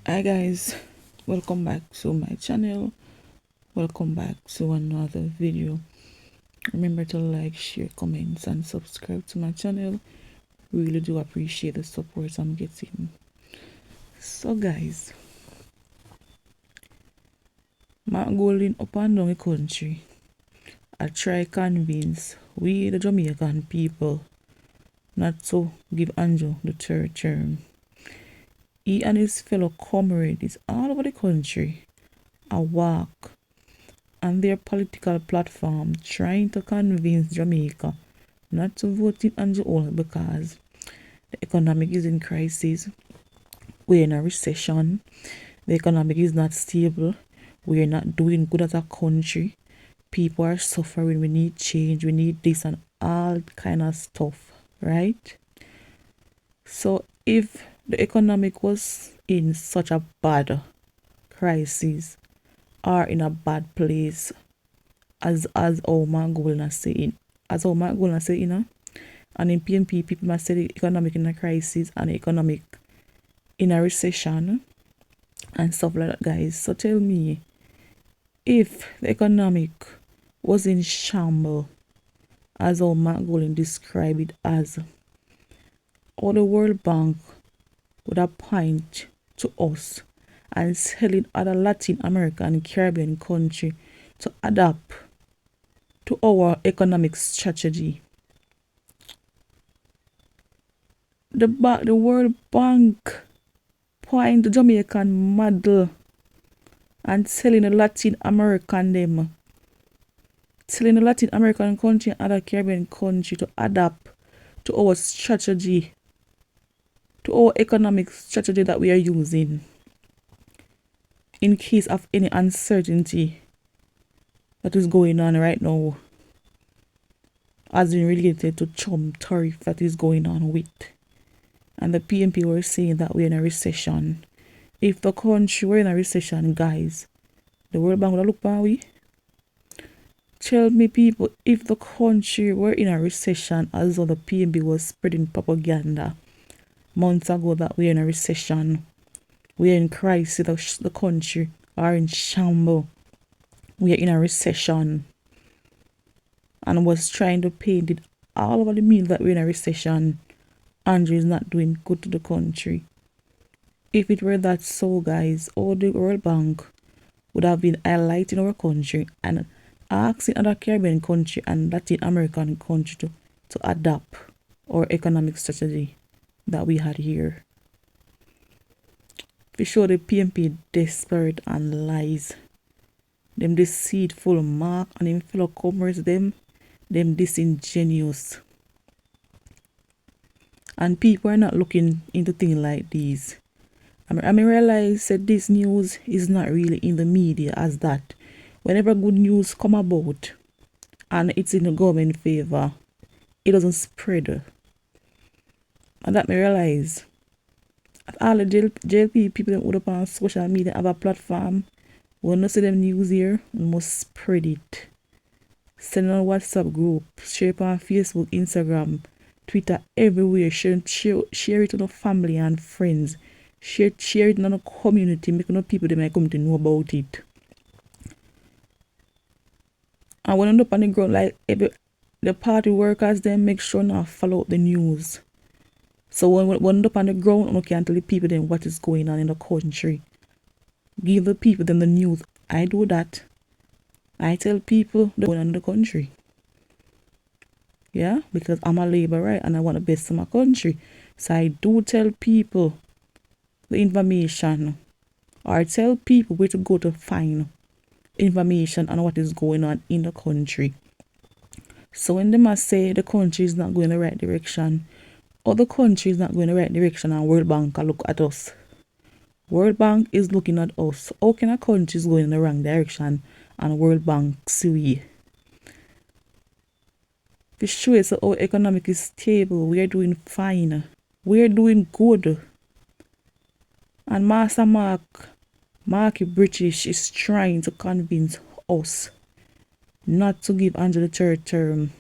Hi guys, welcome back to my channel. Welcome back to another video. Remember to like, share, comments and subscribe to my channel. Really do appreciate the support I'm getting. So guys, markgolding up and down the country, I try convince we the Jamaican people not to give Andrew the third term. He and his fellow comrades all over the country are walk on their political platform trying to convince Jamaica not to vote in Andrew All because the economic is in crisis, we're in a recession, the economic is not stable, we're not doing good as a country, people are suffering, we need change, we need this and all kind of stuff, right? So if the economic was in such a bad crisis or in a bad place as our markgolding saying, and in PNP people must say the economic in a crisis and the economic in a recession and stuff like that, guys. So tell me, if the economic was in shambles as our markgolding described it as, or the World Bank would appoint to us and telling other Latin American and Caribbean country to adapt to our economic strategy. The World Bank point the Jamaican model and telling the Latin American country and other Caribbean country to adapt to our strategy, to our economic strategy that we are using in case of any uncertainty that is going on right now as in related to Trump tariff that is going on with. And the PNP were saying that we're in a recession. If the country were in a recession, guys, the World Bank would look back we. Tell me people, if the country were in a recession as though the PNP was spreading propaganda months ago that we're in a recession, we're in crisis, the country are in shambles, we're in a recession, and was trying to paint it all over the media that we're in a recession, Andrew is not doing good to the country. If it were that so, guys, all the World Bank would have been highlighting our country and asking other Caribbean country and Latin American country to adapt our economic strategy that we had here. We show the PNP desperate and lies. Them deceitful mark and them fellow commerce them disingenuous. And people are not looking into things like these. I realize that this news is not really in the media as that. Whenever good news come about and it's in the government favor, it doesn't spread. And that me realize that all the JLP people that would up on social media have a platform. When you see them news here, you must spread it. Send on WhatsApp group, share it on Facebook, Instagram, Twitter, everywhere. Share it to the family and friends. Share it in the community, make people they might come to know about it. And when you up on the ground, like the party workers, then make sure not follow up the news. So when you up on the ground, you can tell the people then what is going on in the country. Give the people then the news. I do that. I tell people what's going on in the country. Yeah, because I'm a labor, right? And I want the best for my country. So I do tell people the information, or tell people where to go to find information on what is going on in the country. So when they must say the country is not going the right direction, or the country is not going the right direction, and World Bank can look at us. World Bank is looking at us. How can a country is going in the wrong direction and World Bank see we? To show us our economic is stable, we are doing fine. We are doing good. And Master Marky British is trying to convince us not to give Andrew the third term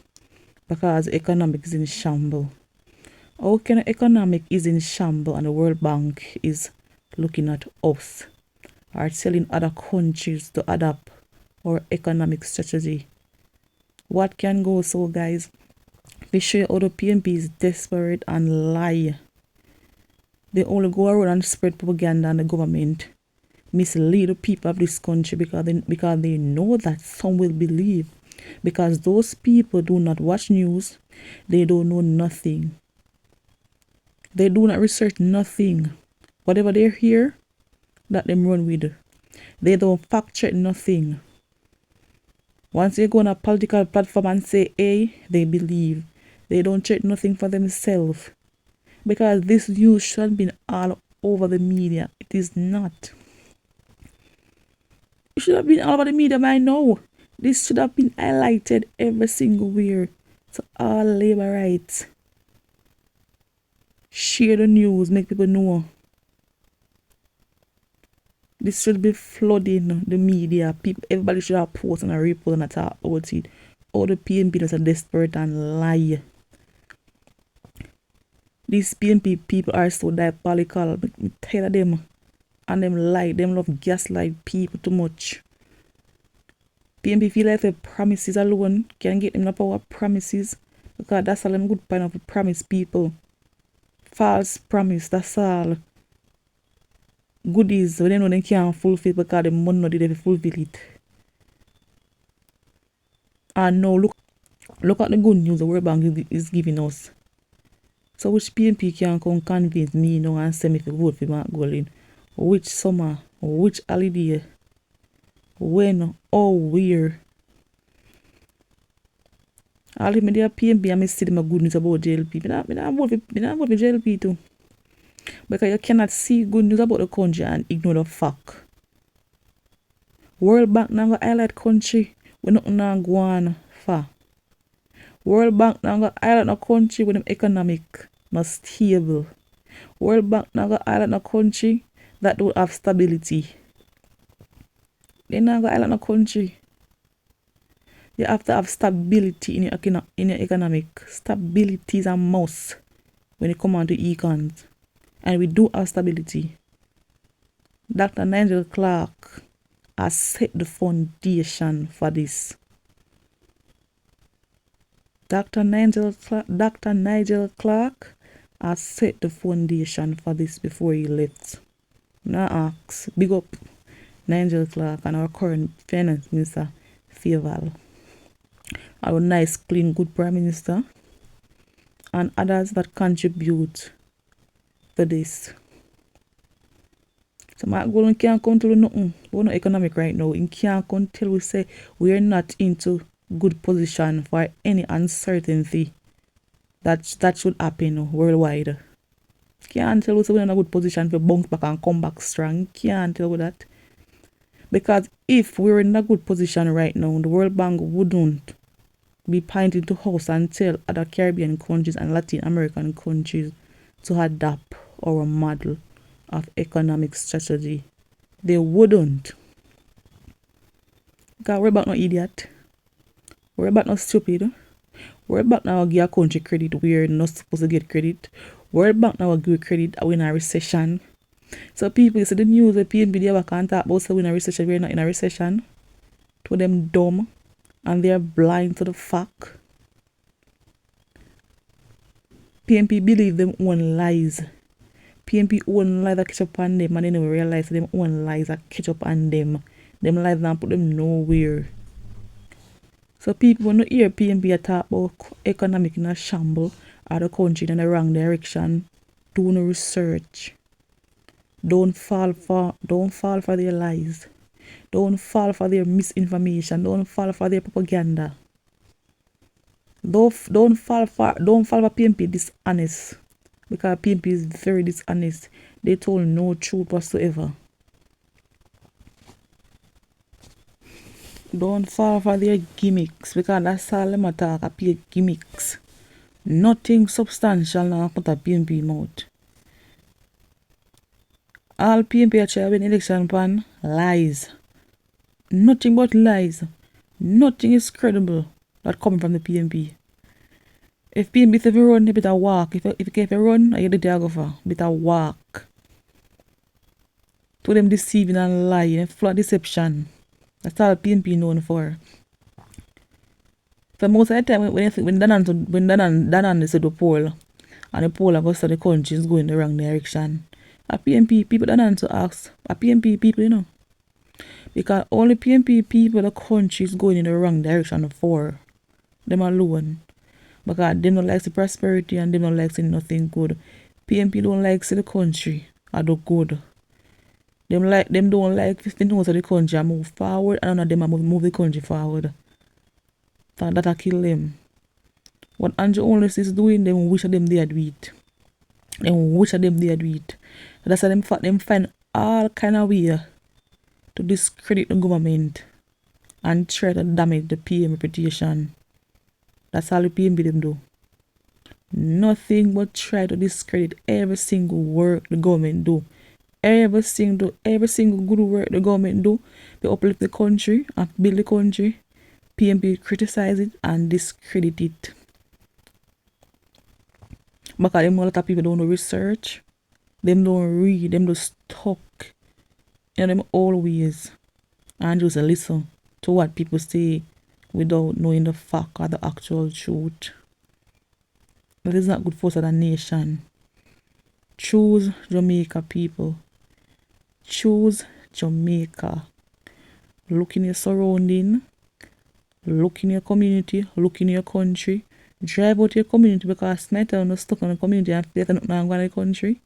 because economic is in shambles. How can economic is in shambles and the World Bank is looking at us or telling other countries to adapt our economic strategy. What can go so, guys? We show you how the PNP is desperate and lie. They only go around and spread propaganda on the government, mislead the people of this country because they know that some will believe. Because those people do not watch news, they don't know nothing. They do not research nothing. Whatever they hear, that them run with. They don't fact check nothing. Once you go on a political platform and say A, they believe. They don't check nothing for themselves. Because this news should have been all over the media. It is not. It should have been all over the media by now. This should have been highlighted every single where. So all labor rights. Share the news, make people know. This should be flooding the media. People, everybody should have post and a report and a talk about it. All the PNP are desperate and lie. These PNP people are so diabolical. I'm tired of them. And them lie. Them love gaslight people too much. PNP feel like the promises alone can get them the power of promises. Because that's all them good point of promise people. False promise, that's all. Goodies, when they know they can't fulfill because the money not did fulfill it. And now look at the good news the World Bank is giving us. So which PNP can come convince me now and send me to vote for markgolding? Which summer? Which holiday? When? Or where? All the media PNP and I see them a good news about JLP. I don't vote for JLP too. Because you cannot see good news about the country and ignore the fact. World Bank now go highlight country when nothing now go on for. World Bank now go highlight a country with them economic not stable. World Bank now go highlight a country that don't have stability. They now go highlight a country. You have to have stability in your economic. Stability is a must when it comes on to econs. And we do have stability. Dr. Nigel Clark has set the foundation for this. Dr. Nigel Clark has set the foundation for this before he left. Now ask, big up Nigel Clark and our current finance minister, Faval. Our nice, clean, good prime minister. And others that contribute to this. So markgolding can't come tell nothing. We're not economic right now. It can't come tell we say we are not into good position for any uncertainty that should happen worldwide. Can't tell us we're in a good position for bounce back and come back strong. Can't tell us that. Because if we were in a good position right now, the World Bank wouldn't be pointing to us and tell other Caribbean countries and Latin American countries to adapt our model of economic strategy. They wouldn't. Because we're about no idiot. We're about no stupid. We're about now give a country credit we're not supposed to get credit. We're about now give credit we're in a recession. So people say the news the PNB they can't talk about so we're in a recession, we're not in a recession. To them dumb and they're blind to the fact. PNP believe them own lies. PNP own lies that catch up on them and they never realize them own lies that catch up on them. Them lies don't put them nowhere. So people when you hear PNP talk about economic in a shamble or the country in the wrong direction, do no research. Don't fall for their lies. Don't fall for their misinformation. Don't fall for their propaganda. Don't fall for PNP dishonest. Because PNP is very dishonest. They told no truth whatsoever. Don't fall for their gimmicks. Because that's all them attack up your gimmicks. Nothing substantial now put a PNP mouth. All PNP actually win election pan lies. Nothing but lies. Nothing is credible that coming from the PNP. If PNP say you run, you better walk. If you run, you the geographer. Better walk. To them deceiving and lying and full of deception. That's all PNP known for. So most of the time when Danan is to the poll and the poll goes to the country is going the wrong direction. A PNP people Danan to ask. A PNP people, you know. Because only PNP people the country is going in the wrong direction for them alone. Because them don't like the prosperity and them don't like see nothing good. PNP don't like see the country or the good. Them don't like if they know so the country and move forward and none of them move the country forward. So that'll kill them. What Andrew only is doing, them wish them they do it. Them wish them they do it. That's why them find all kind of way to discredit the government and try to damage the PM reputation. That's all the PM them do. Nothing but try to discredit every single work the government do. Every single good work the government do. They uplift the country and build the country. PMP criticize it and discredit it. Because them a lot of people don't do research. Them don't read. Them just talk. You know, them always. And just listen to what people say without knowing the fact or the actual truth. That is not good for us as a nation. Choose Jamaica, people. Choose Jamaica. Look in your surrounding. Look in your community. Look in your country. Drive out your community because tonight I'm not stuck in the community and they cannot go to the country.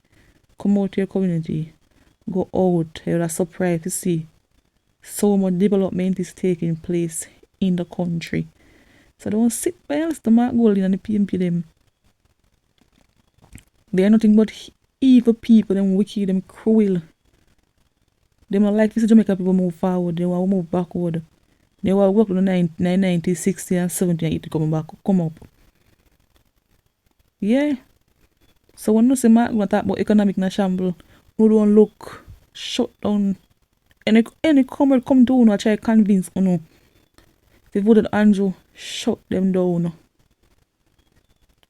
Come out to your community. Go out. You're surprised to see so much development is taking place in the country. So don't sit by us, the markgolding and the PNP them. They are nothing but evil people, them wicked, them cruel. They don't like to see Jamaica people move forward. They want to move backward. They want to work in the 1990, 60 and 70 and 80 come up. Yeah. So when you say Mark want to talk about economic na shamble, you don't look shut down. Any comrade come down and try to convince you. If you voted Andrew, shut them down.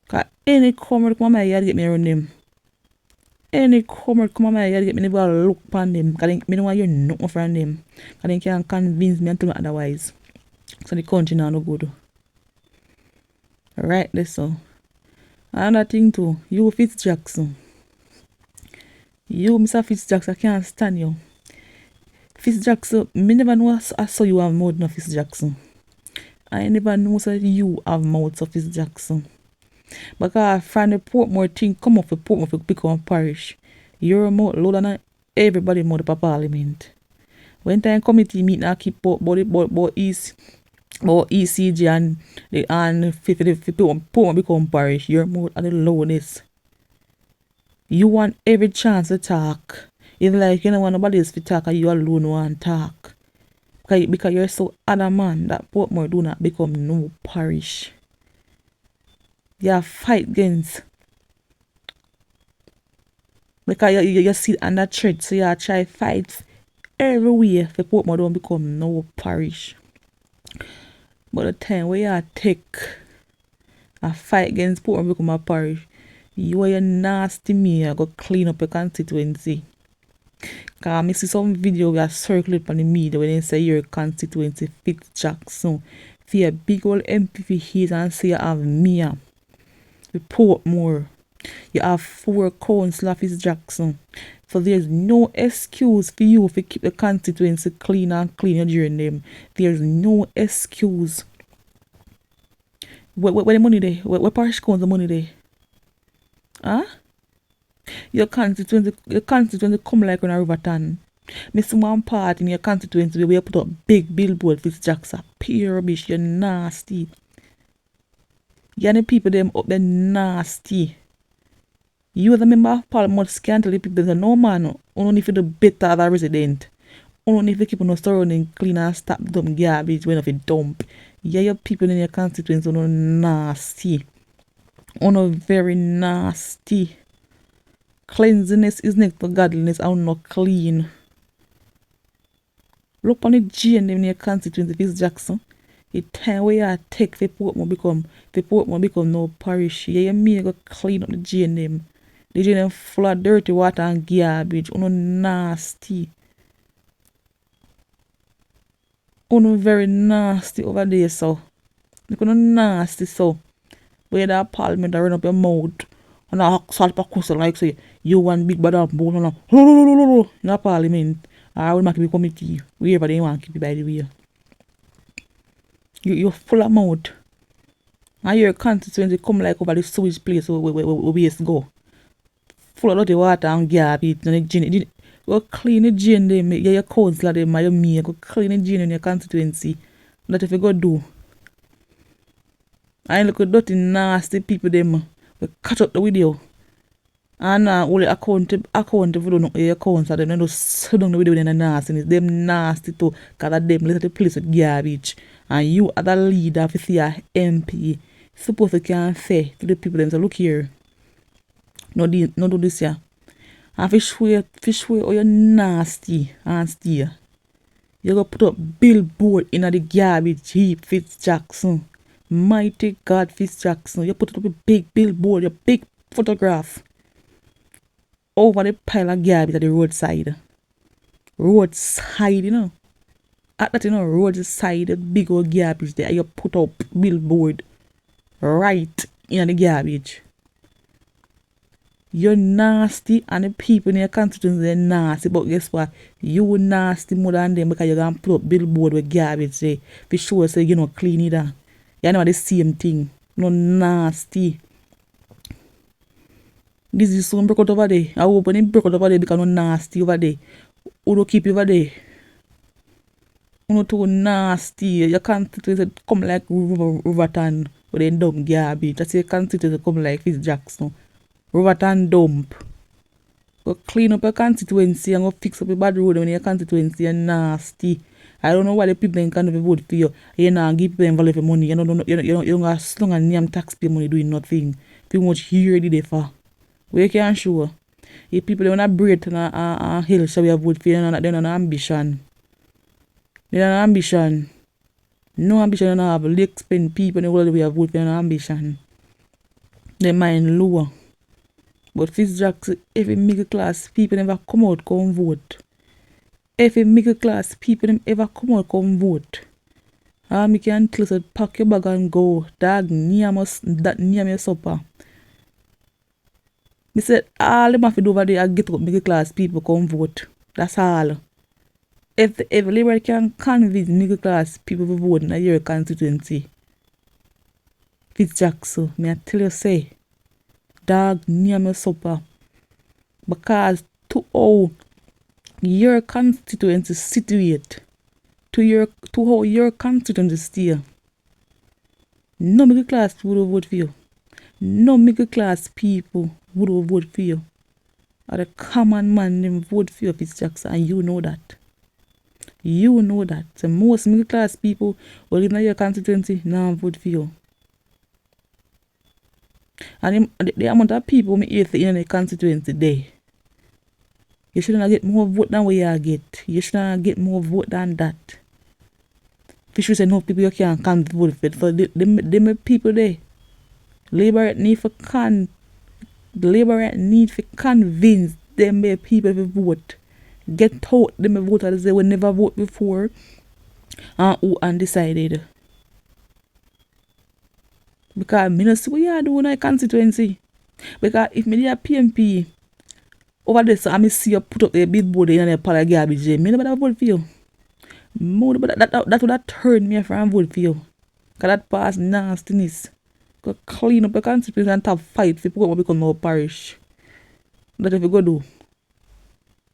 Because any comrade come on my yard get me around them. Any comrade come on my yard get me never look upon them. Because I don't want to hear nothing from them. Because they can't convince me and tell me otherwise. So the country now no good. Alright, listen. Another thing too, you Fitzjackson. You, Mr. Fitzjackson, I can't stand you. Fitzjackson, me never know I saw you have mouth no Fitzjackson. I never know that you have mouth of Fitzjackson. Because from the Portmore thing come up for Portmore for become parish. Your mouth louder than everybody mouth for parliament. When time committee meet now keep about ECG and Portmore become parish, your mouth are the loudest. You want every chance to talk. It's like you don't want nobody else to talk and you alone want to talk. Because you're so adamant that Portmore do not become no parish. You fight against. Because you sit under threat, so you try fight everywhere for Portmore don't become no parish. But the time where you take a fight against Portmore become a parish, you are a nasty mayor go clean up your constituency. Because I see some video we are circulated on the media when they say your constituency Fitzjackson. For a big old MP here and say you have mayor. Portmore. You have 4 councillors Fitzjackson. So there's no excuse for you to keep the constituency clean and clean during them. There's no excuse. Where the money there? Where parish council money there? Huh? Your constituency come like on a Riverton. Me see one part in your constituency where you put up big billboard Fitzjackson. Pure rubbish, you're nasty. You and the people them up there nasty. You as a member of parliament can't tell the people that no man, only if you do better as a resident. Only if you keep on the surrounding clean and stop dumb garbage when if you dump. Yeah, your people in your constituency are nasty. Very nasty. Cleanliness is next to godliness and not clean. Look on the G and them in your constituency, Fitzjackson. The time where you take the Portmore become no parish. Yeah, you may go clean up the G and them. The drain them full of dirty water and garbage. Uno nasty. Uno very nasty over there, so. Look, uno nasty, so. But you that parliament run up your mouth. And I salt per question like say, you one big bad bone on in a parliament. I will make a committee. Wherever they want to keep it by the way. You're full of mouth. And your constituency come like over the sewage place where we used to go. Full of dirty water and garbage and the gin. Go clean the gin them, your councillor them, your mayor, go clean the gin in your constituency. That if you go do. And look at dirty nasty people them. We cut up the video. And only account if you don't know your councillor them, they just sit down the video in the nastiness. Them nasty too. Because of them let the place with garbage. And you as a leader, if you see a MP, supposed to can say to the people them, so look here. No do this here. And fish way, oh you nasty and steer. You go put up billboard in the garbage heap, Fitzjackson. Mighty God, Fitzjackson. You put up a big billboard, a big photograph over the pile of garbage at the roadside. Roadside, you know. At that, you know, roadside, the big old garbage there. You put up billboard right in the garbage. You're nasty and the people in your constituency they're nasty, but guess what? You nasty more than them because you're gonna put up billboard with garbage there. For sure say you know clean it up. You know the same thing. No nasty. This is soon broke out over there. I hope when it broke out over there because no nasty over there. Who don't keep you over there? You too nasty. Your constituency come like Riverton with them dumb garbage. That's your constituency come like Fitzjackson. Riverton dump. Go clean up your constituency and go fix up your bad road when your constituency are nasty. I don't know why the people in can't vote for you. You know, give them value for money. You don't have slung and name taxpayer money doing nothing. Too much here did they for. We can show. If people don't have bread and hill, so we have vote for you, they're not ambition. They're not ambition. No ambition don't have. They spend people in the world we have vote for no ambition. Their mind lower. But Fitzjackson, every middle class people never come out come vote. Every middle class people them ever come out come vote. Me can tell you, pack your bag and go. Dog, near your supper. Me said, all them have to do over there get up middle class people come vote. That's all. If Labour can convince middle class people to vote in your constituency, Fitzjackson, me I tell you say, dog near my supper. Because to how your constituency situate, to how your constituency steer, no middle class people will vote for you. No middle class people would vote for you. Or the common man them vote for you, Fitzjackson, and you know that. You know that. So most middle class people will live in your constituency now vote for you. And the amount of people me hear in the constituency there, you shouldn't get more vote than what you get. You shouldn't get more vote than that. If you say no people you can't come to vote for it. So them people there, Labour need to convince them people to vote. Get out them voters they will never vote before and who undecided. Because I don't see what you are doing in a constituency. Because if me a PMP over there, so I see you put up a billboard in a pile of garbage, I never vote for you. That would have turned me from vote for you. Because that past nastiness. Go clean up your constituency and have fight for people who become more parish. That's what you go do.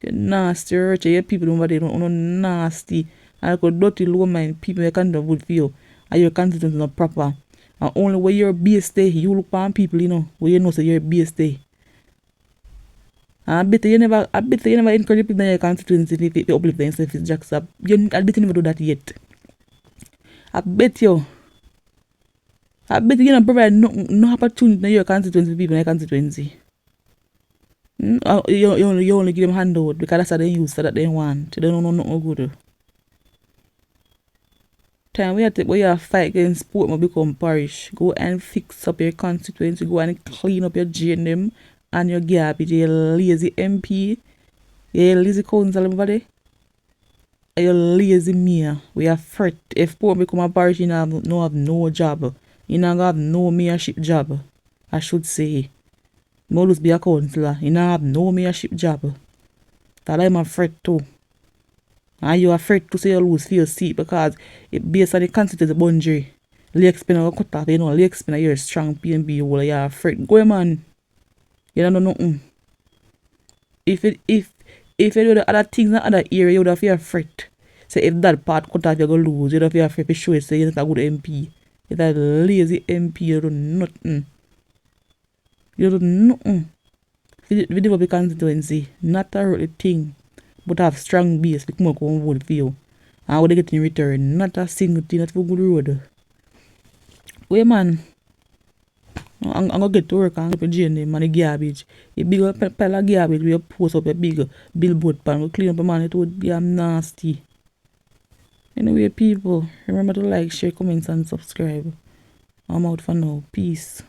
You nasty, rich, your people over there no nasty. And go dirty, low mind people you can't vote for you. And your constituency not proper. And only when you're based there, you look on people, you know, where you know say you're based there. And I bet you never encourage people in your constituency to uplift themselves, Fitzjackson. I bet you never do that yet. I bet you don't provide no opportunity in your constituency people in your constituency. You only give them handout because that's what they use, so that they want. They don't know nothing good. Time we have fight against sport will become parish. Go and fix up your constituency. Go and clean up your GNM and your garbage, you lazy MP, you lazy council, everybody. You lazy mayor. We are fret. If poor become a parish, you have no job. You not have no mayorship job. I should say. No lose be a councillor. You not have no mayorship job. That I'm a fret too. And you are afraid to say you lose for your seat because it based on the constituency boundary. Leg spinner will cut off, you know, leg spinner you're strong PNB, you're afraid. Go man. You don't know nothing. If you do the other things in the other area, you would have fear afraid. So if that part cut off, you're gonna lose, you'd have fear afraid to show it, say you're not a good MP. You're a lazy MP, you do nothing. You do nothing. We develop a constituency, not a really thing. But have strong base, we come up and vote for you. And what they get in return, not a single thing, not for good road. Wait man, I'm gonna get to work and get to drain them and the garbage. A big pile of garbage, we post up a big billboard pan, we clean up a man, it would be nasty. Anyway people, remember to like, share, comment and subscribe. I'm out for now. Peace.